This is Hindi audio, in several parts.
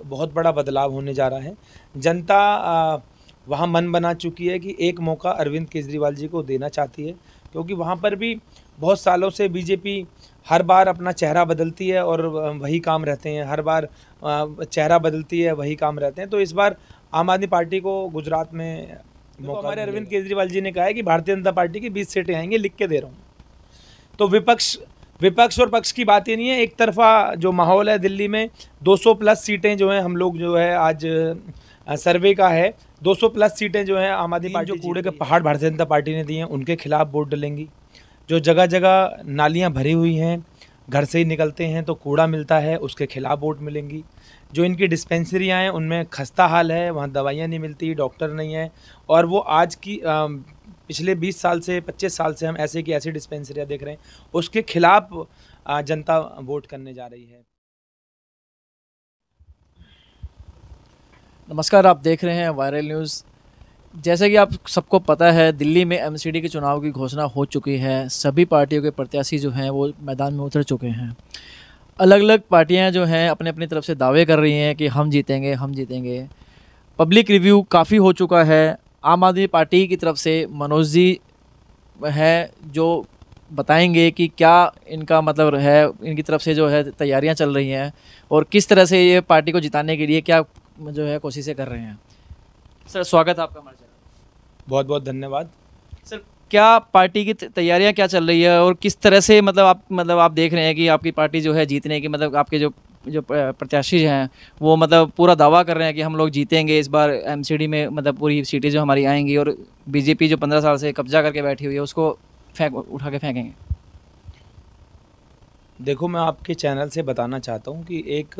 बहुत बड़ा बदलाव होने जा रहा है। जनता वहाँ मन बना चुकी है कि एक मौका अरविंद केजरीवाल जी को देना चाहती है, क्योंकि वहाँ पर भी बहुत सालों से बीजेपी हर बार अपना चेहरा बदलती है और वही काम रहते हैं, हर बार चेहरा बदलती है, वही काम रहते हैं। तो इस बार आम आदमी पार्टी को गुजरात में मौका, हमारे अरविंद केजरीवाल जी ने कहा है कि भारतीय जनता पार्टी की 20 सीटें आएंगी, लिख के दे रहा हूँ। तो विपक्ष और पक्ष की बात ये नहीं है, एक तरफा जो माहौल है दिल्ली में 200 प्लस सीटें जो हैं, हम लोग जो है आज सर्वे का है 200 प्लस सीटें जो हैं आम आदमी पार्टी, जो कूड़े के पहाड़ भारतीय जनता पार्टी ने दिए हैं उनके खिलाफ वोट डलेंगी। जो जगह जगह नालियां भरी हुई हैं, घर से ही निकलते हैं तो कूड़ा मिलता है, उसके खिलाफ वोट मिलेंगी। जो इनकी डिस्पेंसरियाँ हैं उनमें खस्ता हाल है, वहाँ दवाइयाँ नहीं मिलती, डॉक्टर नहीं है, और वो आज की पिछले 20 साल से 25 साल से हम ऐसे की ऐसी डिस्पेंसरियाँ देख रहे हैं, उसके खिलाफ जनता वोट करने जा रही है। नमस्कार, आप देख रहे हैं वायरल न्यूज़। जैसे कि आप सबको पता है, दिल्ली में एमसीडी के चुनाव की घोषणा हो चुकी है। सभी पार्टियों के प्रत्याशी जो हैं वो मैदान में उतर चुके हैं। अलग अलग पार्टियां जो हैं अपने अपनी तरफ से दावे कर रही हैं कि हम जीतेंगे, हम जीतेंगे। पब्लिक रिव्यू काफ़ी हो चुका है। आम आदमी पार्टी की तरफ से मनोज जी है जो बताएंगे कि क्या इनका मतलब है, इनकी तरफ से जो है तैयारियां चल रही हैं और किस तरह से ये पार्टी को जिताने के लिए क्या जो है कोशिशें कर रहे हैं। सर, स्वागत है आपका हमारे चैनल। बहुत बहुत धन्यवाद। सर, क्या पार्टी की तैयारियां क्या चल रही है और किस तरह से मतलब आप देख रहे हैं कि आपकी पार्टी जो है जीतने की, मतलब आपके जो प्रत्याशी हैं वो मतलब पूरा दावा कर रहे हैं कि हम लोग जीतेंगे इस बार एमसीडी में, मतलब पूरी सीटें जो हमारी आएंगी और बीजेपी जो 15 साल से कब्जा करके बैठी हुई है उसको उठा के फेंकेंगे। देखो, मैं आपके चैनल से बताना चाहता हूँ कि एक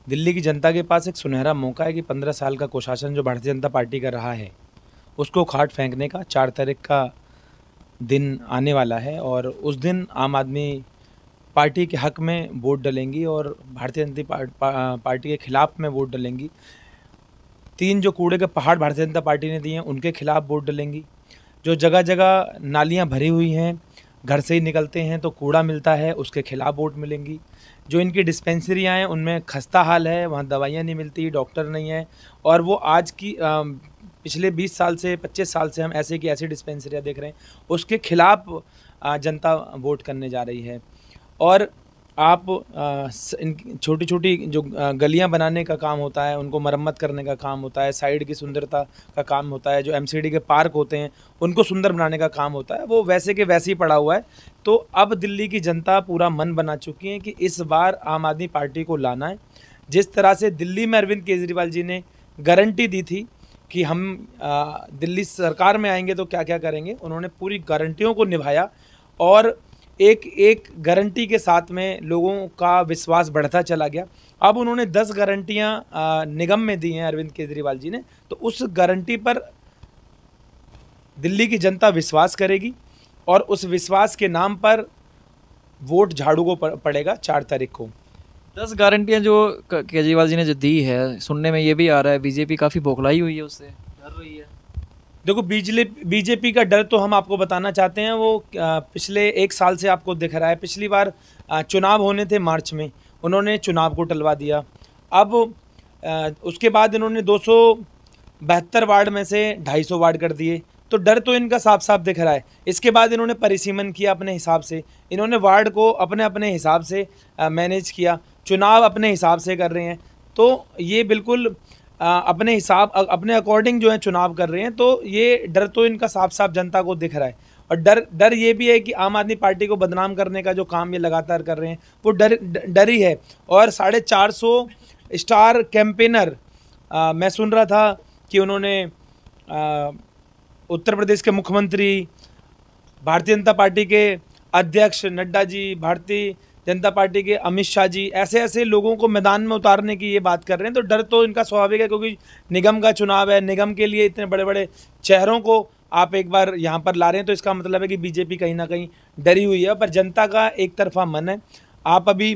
दिल्ली की जनता के पास एक सुनहरा मौका है कि 15 साल का कुशासन जो भारतीय जनता पार्टी कर रहा है उसको खाट फेंकने का 4 तारीख का दिन आने वाला है, और उस दिन आम आदमी पार्टी के हक में वोट डलेंगी और भारतीय जनता पार्टी के खिलाफ में वोट डलेंगी। 3 जो कूड़े के पहाड़ भारतीय जनता पार्टी ने दिए हैं उनके खिलाफ वोट डलेंगी। जो जगह जगह नालियां भरी हुई हैं, घर से ही निकलते हैं तो कूड़ा मिलता है, उसके खिलाफ वोट मिलेंगी। जो इनकी डिस्पेंसरियाँ हैं उनमें खस्ता हाल है, वहाँ दवाइयाँ नहीं मिलती, डॉक्टर नहीं है, और वो आज की पिछले 20 साल से 25 साल से हम ऐसे की ऐसी डिस्पेंसरियाँ देख रहे हैं, उसके खिलाफ जनता वोट करने जा रही है। और आप इन छोटी छोटी जो गलियां बनाने का काम होता है, उनको मरम्मत करने का काम होता है, साइड की सुंदरता का काम होता है, जो एमसीडी के पार्क होते हैं उनको सुंदर बनाने का काम होता है, वो वैसे के वैसे ही पड़ा हुआ है। तो अब दिल्ली की जनता पूरा मन बना चुकी है कि इस बार आम आदमी पार्टी को लाना है। जिस तरह से दिल्ली में अरविंद केजरीवाल जी ने गारंटी दी थी कि हम दिल्ली सरकार में आएंगे तो क्या क्या करेंगे, उन्होंने पूरी गारंटियों को निभाया और एक एक गारंटी के साथ में लोगों का विश्वास बढ़ता चला गया। अब उन्होंने 10 गारंटियां निगम में दी हैं अरविंद केजरीवाल जी ने, तो उस गारंटी पर दिल्ली की जनता विश्वास करेगी और उस विश्वास के नाम पर वोट झाड़ू को पड़ेगा 4 तारीख को। 10 गारंटियां जो केजरीवाल जी ने जो दी है, सुनने में ये भी आ रहा है बीजेपी काफ़ी बौखलाई हुई है, उससे डर रही है। देखो, बीजेपी का डर तो हम आपको बताना चाहते हैं, वो पिछले 1 साल से आपको दिख रहा है। पिछली बार चुनाव होने थे मार्च में, उन्होंने चुनाव को टलवा दिया। अब उसके बाद इन्होंने 272 वार्ड में से 250 वार्ड कर दिए, तो डर तो इनका साफ साफ दिख रहा है। इसके बाद इन्होंने परिसीमन किया अपने हिसाब से, इन्होंने वार्ड को अपने अपने हिसाब से मैनेज किया, चुनाव अपने हिसाब से कर रहे हैं। तो ये बिल्कुल अपने हिसाब अपने अकॉर्डिंग जो है चुनाव कर रहे हैं, तो ये डर तो इनका साफ साफ जनता को दिख रहा है। और डर ये भी है कि आम आदमी पार्टी को बदनाम करने का जो काम ये लगातार कर रहे हैं वो डर ही है। और 450 स्टार कैंपेनर मैं सुन रहा था कि उन्होंने उत्तर प्रदेश के मुख्यमंत्री, भारतीय जनता पार्टी के अध्यक्ष नड्डा जी, भारतीय जनता पार्टी के अमित शाह जी, ऐसे ऐसे लोगों को मैदान में उतारने की ये बात कर रहे हैं। तो डर तो इनका स्वाभाविक है, क्योंकि निगम का चुनाव है, निगम के लिए इतने बड़े बड़े चेहरों को आप एक बार यहाँ पर ला रहे हैं, तो इसका मतलब है कि बीजेपी कहीं ना कहीं डरी हुई है। पर जनता का एक तरफा मन है। आप अभी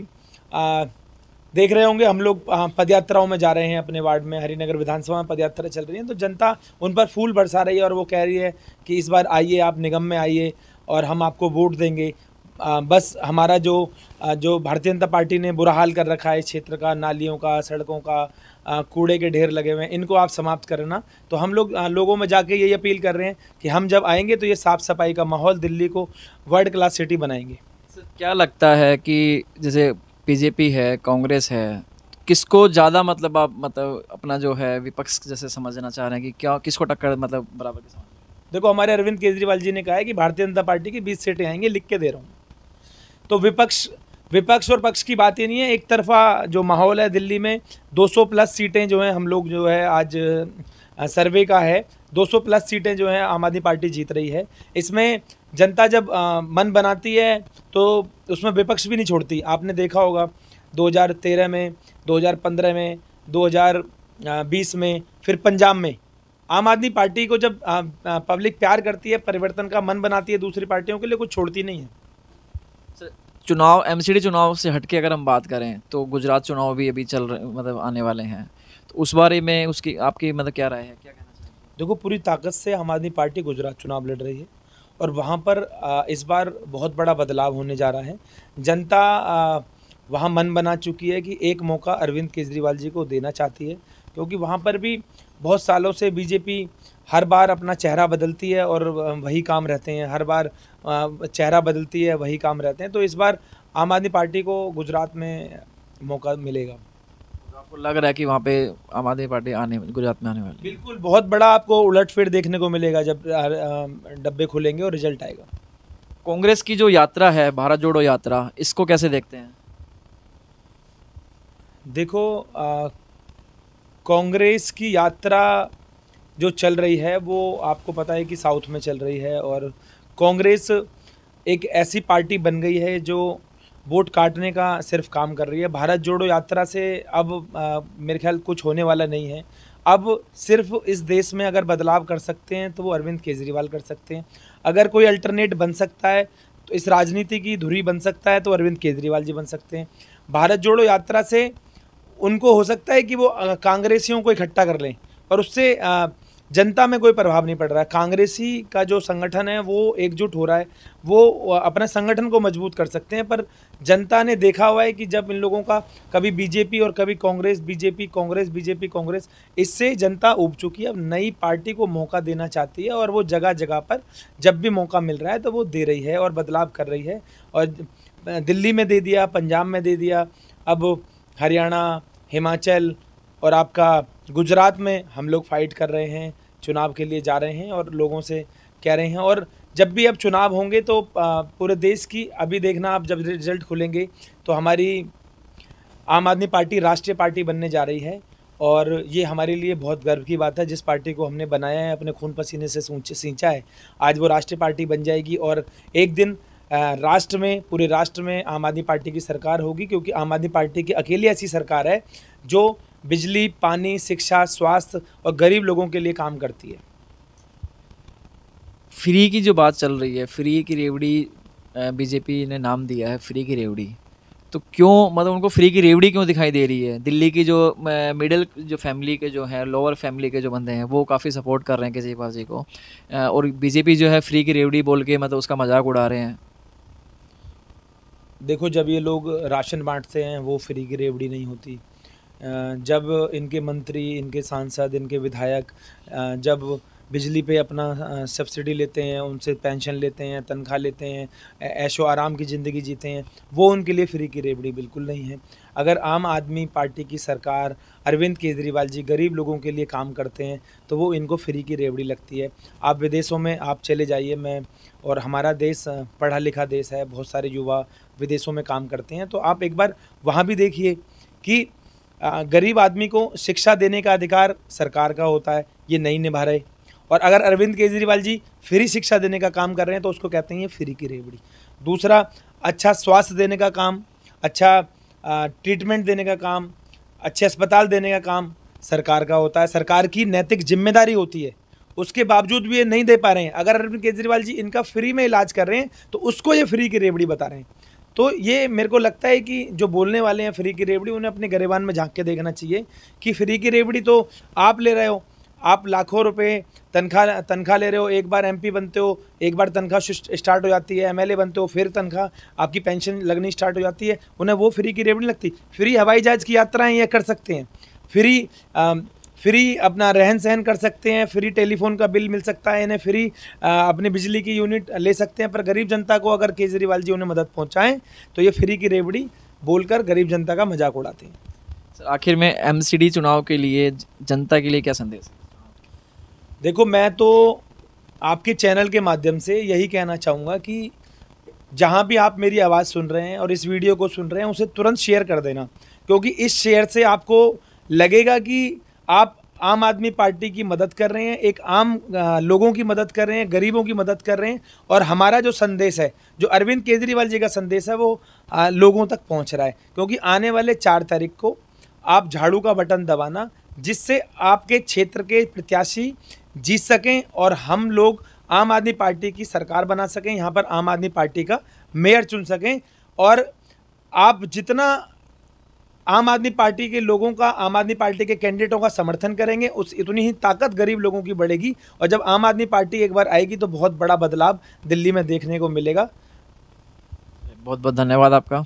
देख रहे होंगे, हम लोग पदयात्राओं में जा रहे हैं अपने वार्ड में, हरिनगर विधानसभा में पदयात्रा चल रही है, तो जनता उन पर फूल बरसा रही है और वो कह रही है कि इस बार आइए, आप निगम में आइए और हम आपको वोट देंगे। बस हमारा जो भारतीय जनता पार्टी ने बुरा हाल कर रखा है इस क्षेत्र का, नालियों का, सड़कों का, कूड़े के ढेर लगे हुए हैं, इनको आप समाप्त करना। तो हम लोग लोगों में जाके यही अपील कर रहे हैं कि हम जब आएंगे तो ये साफ़ सफाई का माहौल, दिल्ली को वर्ल्ड क्लास सिटी बनाएंगे। क्या लगता है कि जैसे बीजेपी है, कांग्रेस है, किसको ज़्यादा मतलब आप मतलब अपना जो है विपक्ष जैसे समझना चाह रहे हैं कि क्या किसको टक्कर मतलब बराबर के समझ? देखो, हमारे अरविंद केजरीवाल जी ने कहा है कि भारतीय जनता पार्टी की 20 सीटें आएंगी, लिख के दे रहा हूँ। तो विपक्ष और पक्ष की बात ही नहीं है, एक तरफा जो माहौल है दिल्ली में, 200 प्लस सीटें जो हैं, हम लोग जो है आज सर्वे का है, 200 प्लस सीटें जो हैं आम आदमी पार्टी जीत रही है। इसमें जनता जब मन बनाती है तो उसमें विपक्ष भी नहीं छोड़ती। आपने देखा होगा 2013 में, 2015 में, 2020 में, फिर पंजाब में आम आदमी पार्टी को जब पब्लिक प्यार करती है, परिवर्तन का मन बनाती है, दूसरी पार्टियों के लिए कुछ छोड़ती नहीं है। चुनाव, एमसीडी चुनाव से हटके अगर हम बात करें तो गुजरात चुनाव भी अभी चल रहे मतलब आने वाले हैं, तो उस बारे में उसकी आपकी मतलब क्या राय है, क्या कहना चाहिए? देखो, पूरी ताकत से आम आदमी पार्टी गुजरात चुनाव लड़ रही है और वहाँ पर इस बार बहुत बड़ा बदलाव होने जा रहा है। जनता वहाँ मन बना चुकी है कि एक मौका अरविंद केजरीवाल जी को देना चाहती है, क्योंकि वहाँ पर भी बहुत सालों से बीजेपी हर बार अपना चेहरा बदलती है और वही काम रहते हैं, हर बार चेहरा बदलती है, वही काम रहते हैं। तो इस बार आम आदमी पार्टी को गुजरात में मौका मिलेगा। तो आपको लग रहा है कि वहाँ पे आम आदमी पार्टी गुजरात में आने वाली? बिल्कुल, बहुत बड़ा आपको उलटफेर देखने को मिलेगा जब डब्बे खुलेंगे और रिजल्ट आएगा। कांग्रेस की जो यात्रा है, भारत जोड़ो यात्रा, इसको कैसे देखते हैं? देखो, कांग्रेस की यात्रा जो चल रही है वो आपको पता है कि साउथ में चल रही है, और कांग्रेस एक ऐसी पार्टी बन गई है जो वोट काटने का सिर्फ काम कर रही है। भारत जोड़ो यात्रा से अब मेरे ख्याल कुछ होने वाला नहीं है। अब सिर्फ इस देश में अगर बदलाव कर सकते हैं तो वो अरविंद केजरीवाल कर सकते हैं। अगर कोई अल्टरनेट बन सकता है, तो इस राजनीति की धुरी बन सकता है, तो अरविंद केजरीवाल जी बन सकते हैं। भारत जोड़ो यात्रा से उनको हो सकता है कि वो कांग्रेसियों को इकट्ठा कर लें, पर उससे जनता में कोई प्रभाव नहीं पड़ रहा है। कांग्रेसी का जो संगठन है वो एकजुट हो रहा है, वो अपने संगठन को मजबूत कर सकते हैं। पर जनता ने देखा हुआ है कि जब इन लोगों का कभी बीजेपी और कभी कांग्रेस, बीजेपी कांग्रेस, बीजेपी कांग्रेस, इससे जनता उब चुकी है। अब नई पार्टी को मौका देना चाहती है और वो जगह जगह पर जब भी मौका मिल रहा है तो वो दे रही है और बदलाव कर रही है। और दिल्ली में दे दिया, पंजाब में दे दिया, अब हरियाणा, हिमाचल और आपका गुजरात में हम लोग फाइट कर रहे हैं, चुनाव के लिए जा रहे हैं और लोगों से कह रहे हैं। और जब भी अब चुनाव होंगे तो पूरे देश की, अभी देखना आप जब रिजल्ट खुलेंगे तो हमारी आम आदमी पार्टी राष्ट्रीय पार्टी बनने जा रही है, और ये हमारे लिए बहुत गर्व की बात है। जिस पार्टी को हमने बनाया है, अपने खून पसीने से सींचा है, आज वो राष्ट्रीय पार्टी बन जाएगी और एक दिन राष्ट्र में, पूरे राष्ट्र में आम आदमी पार्टी की सरकार होगी, क्योंकि आम आदमी पार्टी की अकेली ऐसी सरकार है जो बिजली, पानी, शिक्षा, स्वास्थ्य और गरीब लोगों के लिए काम करती है। फ्री की जो बात चल रही है, फ्री की रेवड़ी बीजेपी ने नाम दिया है फ्री की रेवड़ी, तो क्यों मतलब उनको फ्री की रेवड़ी क्यों दिखाई दे रही है? दिल्ली की जो मिडिल जो फैमिली के जो है, लोअर फैमिली के जो बंदे हैं, वो काफ़ी सपोर्ट कर रहे हैं केजरीवाल जी को, और बीजेपी जो है फ्री की रेवड़ी बोल के मतलब उसका मजाक उड़ा रहे हैं। देखो, जब ये लोग राशन बांटते हैं वो फ्री की रेवड़ी नहीं होती। जब इनके मंत्री, इनके सांसद, इनके विधायक जब बिजली पे अपना सब्सिडी लेते हैं, उनसे पेंशन लेते हैं, तनख्वाह लेते हैं, ऐशो आराम की ज़िंदगी जीते हैं, वो उनके लिए फ्री की रेवड़ी बिल्कुल नहीं है। अगर आम आदमी पार्टी की सरकार, अरविंद केजरीवाल जी गरीब लोगों के लिए काम करते हैं तो वो इनको फ्री की रेवड़ी लगती है। आप विदेशों में आप चले जाइए, और हमारा देश पढ़ा लिखा देश है, बहुत सारे युवा विदेशों में काम करते हैं, तो आप एक बार वहाँ भी देखिए कि गरीब आदमी को शिक्षा देने का अधिकार सरकार का होता है, ये नहीं निभा रहे। और अगर अरविंद केजरीवाल जी फ्री शिक्षा देने का काम कर रहे हैं तो उसको कहते हैं ये फ्री की रेवड़ी। दूसरा, अच्छा स्वास्थ्य देने का काम, अच्छा ट्रीटमेंट देने का काम, अच्छे अस्पताल देने का काम सरकार का होता है, सरकार की नैतिक जिम्मेदारी होती है। उसके बावजूद भी ये नहीं दे पा रहे हैं। अगर अरविंद केजरीवाल जी इनका फ्री में इलाज कर रहे हैं तो उसको ये फ्री की रेवड़ी बता रहे हैं। तो ये मेरे को लगता है कि जो बोलने वाले हैं फ्री की रेवड़ी, उन्हें अपने गिरेबान में झांक के देखना चाहिए कि फ्री की रेवड़ी तो आप ले रहे हो। आप लाखों रुपए तनख्वाह ले रहे हो, एक बार एमपी बनते हो, एक बार तनख्वाह स्टार्ट हो जाती है, एमएलए बनते हो, फिर तनख्वाह आपकी पेंशन लगनी स्टार्ट हो जाती है, उन्हें वो फ्री की रेवड़ी नहीं लगती। फ्री हवाई जहाज़ की यात्राएं ये कर सकते हैं, फ्री अपना रहन सहन कर सकते हैं, फ्री टेलीफोन का बिल मिल सकता है इन्हें, फ्री अपनी बिजली की यूनिट ले सकते हैं। पर गरीब जनता को अगर केजरीवाल जी उन्हें मदद पहुंचाएं तो ये फ्री की रेवड़ी बोलकर गरीब जनता का मजाक उड़ाते हैं। सर आखिर में एमसीडी चुनाव के लिए जनता के लिए क्या संदेश है? देखो, मैं तो आपके चैनल के माध्यम से यही कहना चाहूँगा कि जहाँ भी आप मेरी आवाज़ सुन रहे हैं और इस वीडियो को सुन रहे हैं, उसे तुरंत शेयर कर देना, क्योंकि इस शेयर से आपको लगेगा कि आप आम आदमी पार्टी की मदद कर रहे हैं, एक आम लोगों की मदद कर रहे हैं, गरीबों की मदद कर रहे हैं, और हमारा जो संदेश है, जो अरविंद केजरीवाल जी का संदेश है, वो लोगों तक पहुंच रहा है। क्योंकि आने वाले 4 तारीख को आप झाड़ू का बटन दबाना, जिससे आपके क्षेत्र के प्रत्याशी जीत सकें और हम लोग आम आदमी पार्टी की सरकार बना सकें, यहाँ पर आम आदमी पार्टी का मेयर चुन सकें। और आप जितना आम आदमी पार्टी के लोगों का, आम आदमी पार्टी के कैंडिडेटों का समर्थन करेंगे, उतनी ही ताकत गरीब लोगों की बढ़ेगी। और जब आम आदमी पार्टी एक बार आएगी तो बहुत बड़ा बदलाव दिल्ली में देखने को मिलेगा। बहुत बहुत धन्यवाद आपका।